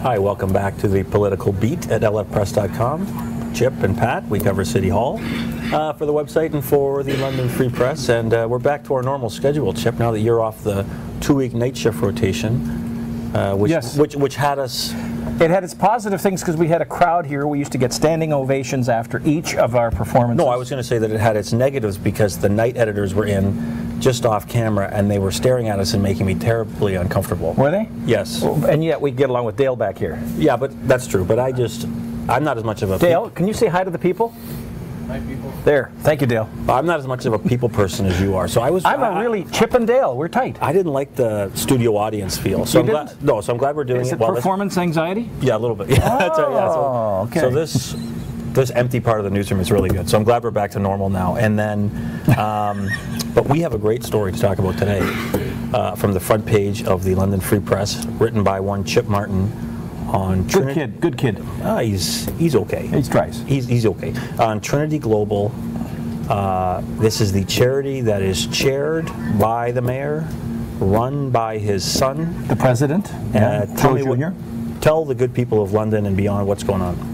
Hi, welcome back to the Political Beat at lfpress.com. Chip and Pat, we cover City Hall for the website and for the London Free Press, and we're back to our normal schedule, Chip, now that you're off the 2-week night shift rotation, which had us... It had its positive things because we had a crowd here. We used to get standing ovations after each of our performances. No, I was going to say that it had its negatives because the night editors were in just off camera and they were staring at us and making me terribly uncomfortable. Were they? Yes. And yet we get along with Dale back here. Yeah, but that's true. But I'm not as much of a... Dale, can you say hi to the people? Hi, people. There. Thank you, Dale. I'm not as much of a people person as you are, so I'm a really Chip and Dale. We're tight. I didn't like the studio audience feel, so You I'm didn't? glad. No, so I'm glad we're doing Is it. it performance anxiety? Yeah, a little bit. Yeah, that's right. Yeah. Oh, okay. So this empty part of the newsroom is really good. So I'm glad we're back to normal now. And then, but we have a great story to talk about today from the front page of the London Free Press, written by one Chip Martin. On Good kid. He's okay. He tries. He's okay. On Trinity Global, this is the charity that is chaired by the mayor, run by his son, The president, tell Joe Jr. Tell the good people of London and beyond what's going on.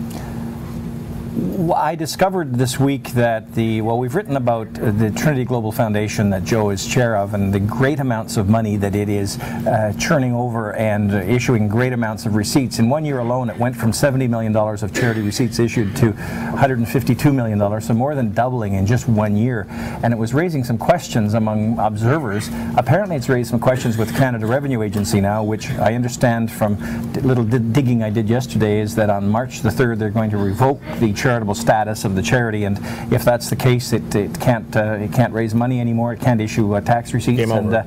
Well, I discovered this week that we've written about the Trinity Global Foundation that Joe is chair of and the great amounts of money that it is churning over and issuing great amounts of receipts. In 1 year alone, it went from $70 million of charity receipts issued to $152 million, so more than doubling in just 1 year. And it was raising some questions among observers. Apparently, it's raised some questions with Canada Revenue Agency now, which I understand from little digging I did yesterday is that on March the 3rd, they're going to revoke the charitable status of the charity, and if that's the case, it can't raise money anymore. It can't issue tax receipts, game over.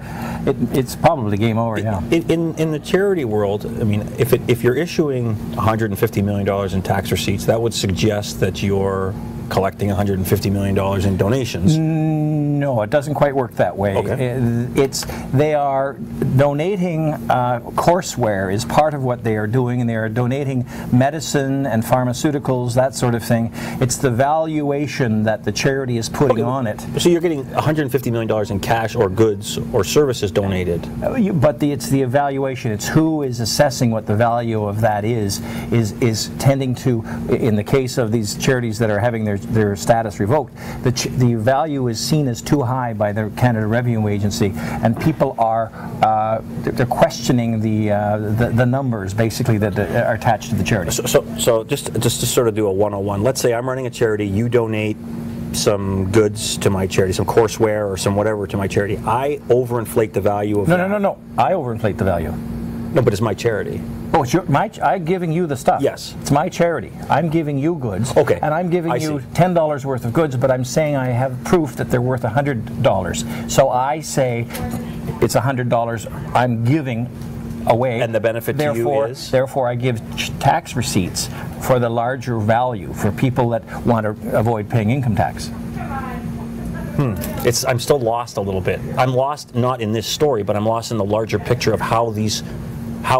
And it's probably game over. Yeah. In the charity world, I mean, if you're issuing $150 million in tax receipts, that would suggest that you're collecting $150 million in donations. No, it doesn't quite work that way. Okay. They are donating courseware is part of what they are doing, and they are donating medicine and pharmaceuticals, that sort of thing. It's the valuation that the charity is putting on it. So you're getting $150 million in cash or goods or services donated. But it's the evaluation. It's who is assessing what the value of that is tending to, in the case of these charities that are having their status revoked, the value is seen as too high by the Canada Revenue Agency, and people are they're questioning the numbers basically that are attached to the charity. So just to sort of do a 101, let's say I'm running a charity, you donate some goods to my charity, some courseware or some whatever to my charity. I overinflate the value of that. No. I overinflate the value. No, but it's my charity. Oh, it's I'm giving you the stuff. Yes. It's my charity. I'm giving you goods. Okay. And I'm giving you $10 worth of goods, but I'm saying I have proof that they're worth $100. So I say it's $100 I'm giving away. And the benefit to you is? Therefore, I give tax receipts for the larger value for people that want to avoid paying income tax. I'm still lost a little bit. I'm lost not in this story, but I'm lost in the larger picture of how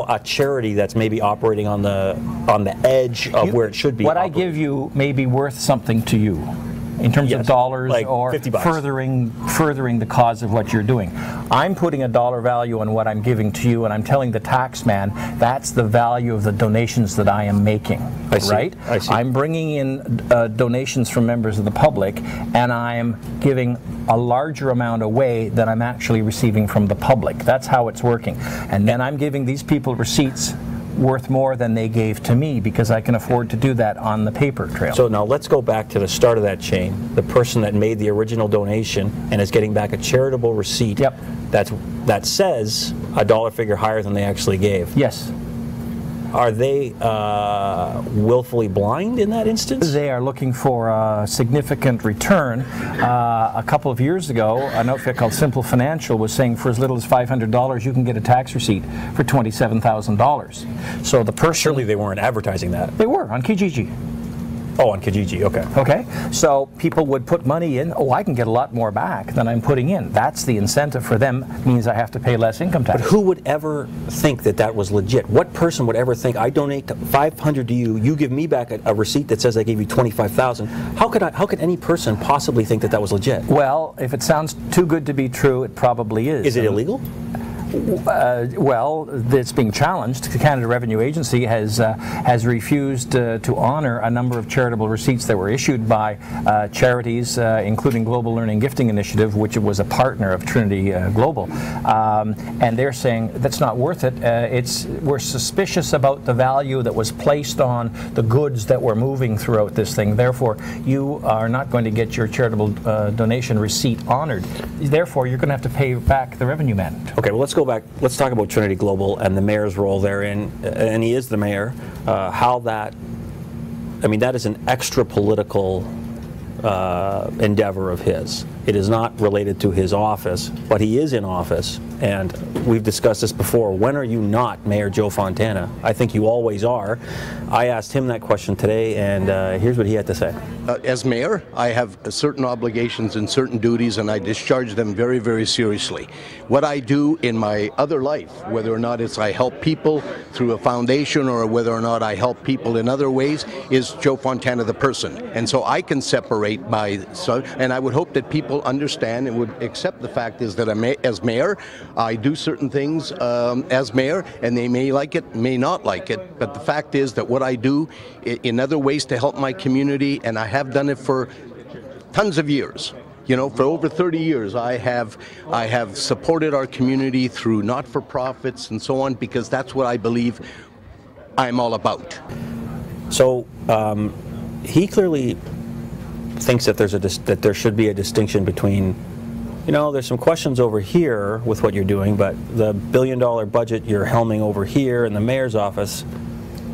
a charity that's maybe operating on the edge of where it should be. What I give you may be worth something to you in terms of dollars, like or $50. furthering the cause of what you're doing. I'm putting a dollar value on what I'm giving to you, and I'm telling the tax man that's the value of the donations that I am making. I see. Right? I see. I'm bringing in donations from members of the public, and I'm giving a larger amount away than I'm actually receiving from the public. That's how it's working. And then I'm giving these people receipts worth more than they gave to me because I can afford to do that on the paper trail. So now let's go back to the start of that chain. The person that made the original donation and is getting back a charitable receipt that says a dollar figure higher than they actually gave. Yes. Are they willfully blind in that instance? They are looking for a significant return. A couple of years ago, an outfit called Simple Financial was saying for as little as $500 you can get a tax receipt for $27,000. So the person... Surely they weren't advertising that. They were on Kijiji. Oh, on Kijiji, okay. Okay, so people would put money in, I can get a lot more back than I'm putting in. That's the incentive for them, means I have to pay less income tax. But who would ever think that that was legit? What person would ever think, I donate $500 to you, you give me back a receipt that says I gave you $25,000? How could any person possibly think that that was legit? Well, if it sounds too good to be true, it probably is. Is it illegal? Well, it's being challenged. The Canada Revenue Agency has refused to honor a number of charitable receipts that were issued by charities, including Global Learning Gifting Initiative, which was a partner of Trinity Global, and they're saying that's not worth it. We're suspicious about the value that was placed on the goods that were moving throughout this thing. Therefore, you are not going to get your charitable donation receipt honored. Therefore, you're going to have to pay back the revenue man. Okay, well, let's go back. Let's talk about Trinity Global and the mayor's role therein, and he is the mayor. How that, I mean, that is an extra political endeavor of his. It is not related to his office, but he is in office, and we've discussed this before. When are you not Mayor Joe Fontana? I think you always are. I asked him that question today, and here's what he had to say. As mayor, I have certain obligations and certain duties, and I discharge them very, very seriously. What I do in my other life, whether or not it's I help people through a foundation or whether or not I help people in other ways, is Joe Fontana the person. And so I can separate and I would hope that people understand and would accept the fact is that as mayor, I do certain things as mayor, and they may like it, may not like it, but the fact is that what I do in other ways to help my community, and I have done it for tons of years. You know, for over 30 years, I have supported our community through not-for-profits and so on, because that's what I believe I'm all about. So he clearly thinks that that there should be a distinction between, you know, there's some questions over here with what you're doing, but the $1 billion budget you're helming over here in the mayor's office,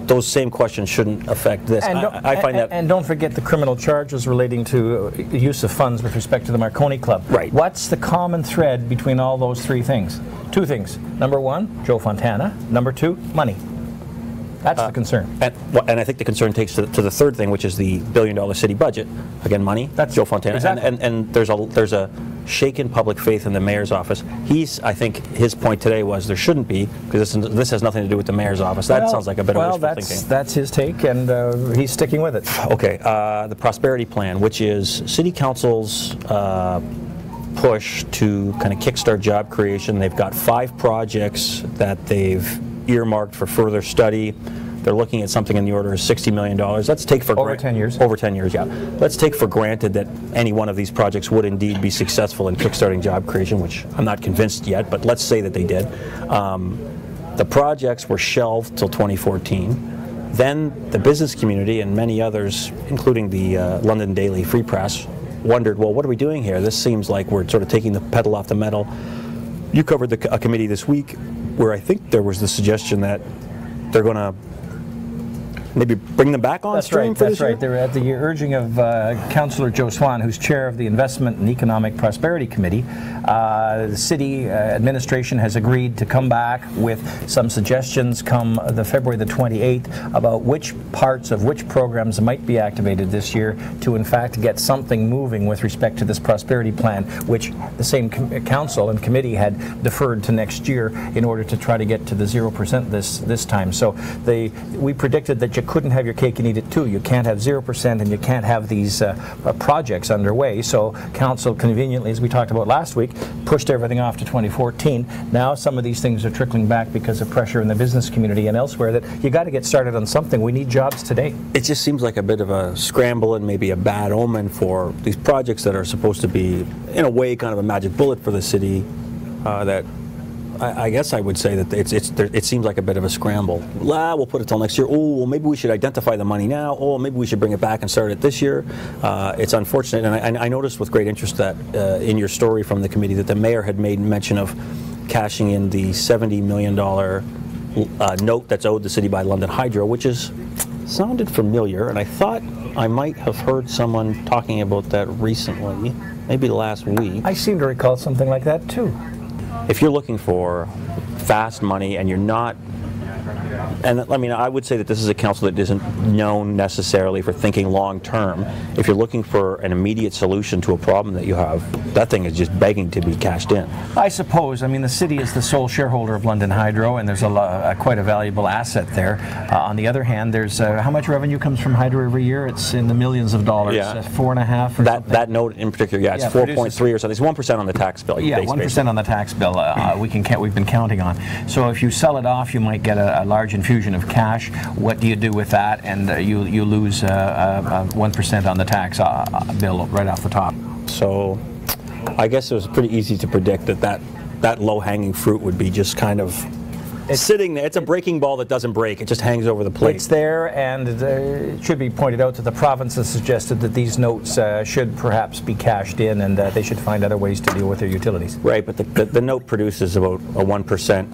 those same questions shouldn't affect this. I find that. And don't forget the criminal charges relating to use of funds with respect to the Marconi Club. Right. What's the common thread between all those three things? Two things. Number one, Joe Fontana. Number two, money. That's the concern. And I think the concern takes to the third thing, which is the $1 billion city budget. Again, money. That's Joe Fontana. Exactly. And there's a shaken public faith in the mayor's office. I think his point today was there shouldn't be, because this has nothing to do with the mayor's office. That sounds like a bit of wishful thinking. That's his take, and he's sticking with it. Okay. The prosperity plan, which is City Council's push to kind of kickstart job creation. They've got 5 projects that they've earmarked for further study. They're looking at something in the order of $60 million. Let's take for over 10 years. Over 10 years, yeah. Let's take for granted that any one of these projects would indeed be successful in kickstarting job creation, which I'm not convinced yet, but let's say that they did. The projects were shelved till 2014. Then the business community and many others, including the London Daily Free Press, wondered, well, what are we doing here? This seems like we're sort of taking the pedal off the metal. You covered a committee this week where I think there was the suggestion that they're going to maybe bring them back on stream for this year? That's right. They're at the urging of Councillor Joe Swan, who's chair of the Investment and Economic Prosperity Committee. The city administration has agreed to come back with some suggestions come the February the 28th about which parts of which programs might be activated this year to in fact get something moving with respect to this prosperity plan, which the same council and committee had deferred to next year in order to try to get to the 0% this time. So we predicted that you couldn't have your cake and eat it too. You can't have 0% and you can't have these projects underway. So council conveniently, as we talked about last week, pushed everything off to 2014. Now some of these things are trickling back because of pressure in the business community and elsewhere that you got to get started on something. We need jobs today. It just seems like a bit of a scramble and maybe a bad omen for these projects that are supposed to be, in a way, kind of a magic bullet for the city that I guess I would say that it seems like a bit of a scramble. We'll put it till next year. Oh, well, maybe we should identify the money now. Oh, maybe we should bring it back and start it this year. It's unfortunate, and I noticed with great interest that in your story from the committee that the mayor had made mention of cashing in the $70 million note that's owed the city by London Hydro, which sounded familiar, and I thought I might have heard someone talking about that recently, maybe last week. I seem to recall something like that too. If you're looking for fast money and you're not and I mean, I would say that this is a council that isn't known necessarily for thinking long term. If you're looking for an immediate solution to a problem that you have, that thing is just begging to be cashed in. I suppose. I mean, the city is the sole shareholder of London Hydro, and there's quite a valuable asset there. On the other hand, there's how much revenue comes from Hydro every year? It's in the millions of dollars. Yeah. 4.5 or something. That note in particular, yeah, it's 4.3 or something. It's 1% on the tax bill. Yeah, 1% on the tax bill. We've been counting on. So if you sell it off, you might get a large infusion of cash. What do you do with that? And you lose 1% on the tax bill right off the top. So I guess it was pretty easy to predict that low-hanging fruit would be just kind of sitting there. It's a breaking ball that doesn't break. It just hangs over the plate. It's there, and it should be pointed out that the province has suggested that these notes should perhaps be cashed in, and they should find other ways to deal with their utilities. Right, but the note produces about a 1%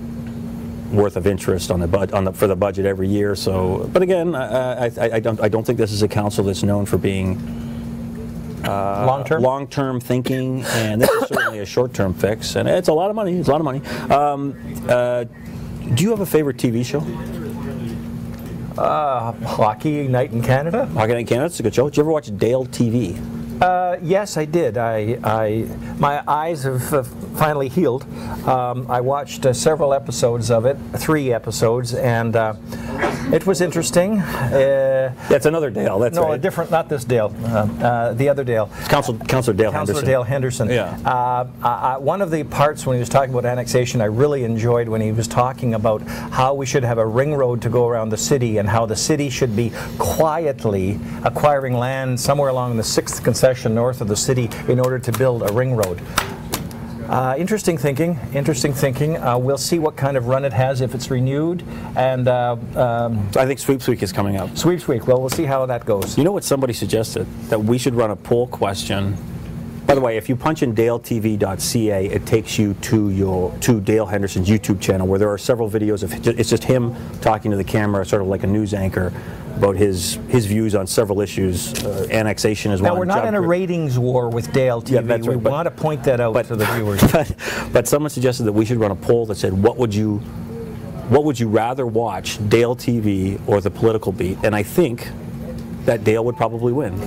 worth of interest on for the budget every year. So, but again, I don't think this is a council that's known for being long-term thinking, and this is certainly a short-term fix, and it's a lot of money. It's a lot of money. Do you have a favorite TV show? Hockey Night in Canada. Hockey Night in Canada, it's a good show. Did you ever watch Dale TV? Yes, I did. My eyes have finally healed. I watched several episodes of it, 3 episodes, and it was interesting. That's another Dale. That's no, right. Different, not this Dale. The other Dale. Councillor Dale Henderson. Councillor Dale Henderson. Yeah. One of the parts when he was talking about annexation, I really enjoyed when he was talking about how we should have a ring road to go around the city, and how the city should be quietly acquiring land somewhere along the 6th concession north of the city in order to build a ring road. Interesting thinking. We'll see what kind of run it has if it's renewed. And I think Sweeps Week is coming up. Sweeps Week. Well, we'll see how that goes. You know what somebody suggested? That we should run a poll question. By the way, if you punch in daletv.ca, it takes you to Dale Henderson's YouTube channel, where there are several videos of it's just him talking to the camera, sort of like a news anchor, about his views on several issues, annexation as well. Now, we're not in a ratings war with Dale TV. Yeah, that's right, we want to point that out to the viewers. But someone suggested that we should run a poll that said, what would you rather watch, Dale TV or The Political Beat? And I think that Dale would probably win.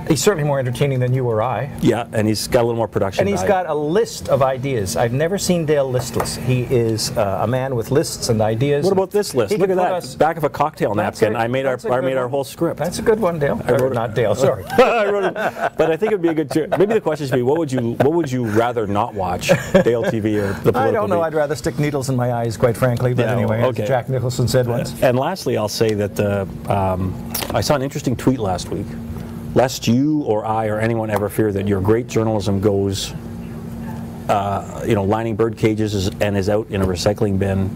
He's certainly more entertaining than you or I. Yeah, and he's got a little more production And he's got a list of ideas. I've never seen Dale listless. He is a man with lists and ideas. What about this list? Look at that. Back of a cocktail napkin. I made our whole script. That's a good one, Dale. Not Dale, sorry. I wrote it. But I think it would be a good... Maybe the question should be, what would you rather not watch, Dale TV or The Political I don't know. Beat? I'd rather stick needles in my eyes, quite frankly. But anyway, okay. As Jack Nicholson said once. And lastly, I'll say that I saw an interesting tweet last week. Lest you or I or anyone ever fear that your great journalism goes, lining bird cages and is out in a recycling bin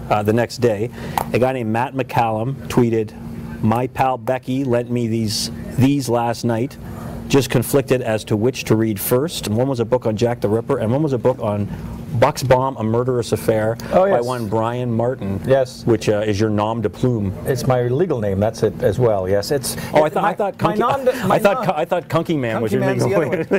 the next day, a guy named Matt McCallum tweeted, "My pal Becky lent me these last night. Just conflicted as to which to read first. And one was a book on Jack the Ripper, and one was a book on Bucksbaum, A Murderous Affair by one Brian Martin. Yes. Which is your nom de plume. It's my legal name. That's it as well. Yes. I thought Kunky Man was your name.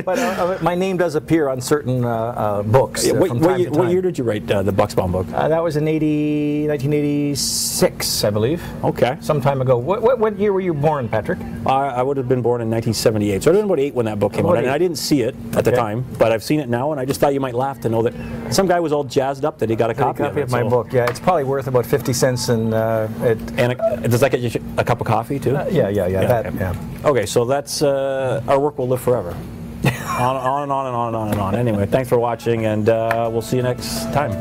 But my name does appear on certain books. What year did you write the Bucksbaum book? That was in 1986, I believe. Okay. Some time ago. What year were you born, Patrick? I would have been born in 1978. So I was about 8 when that book came out. And I didn't see it at the time, but I've seen it now, and I just thought you might laugh to know that some guy was all jazzed up that he got a copy of my book. Yeah, it's probably worth about 50 cents. And does that get you a cup of coffee too? Yeah. Okay, so that's our work will live forever. on and on and on and on and on. Anyway, thanks for watching, and we'll see you next time.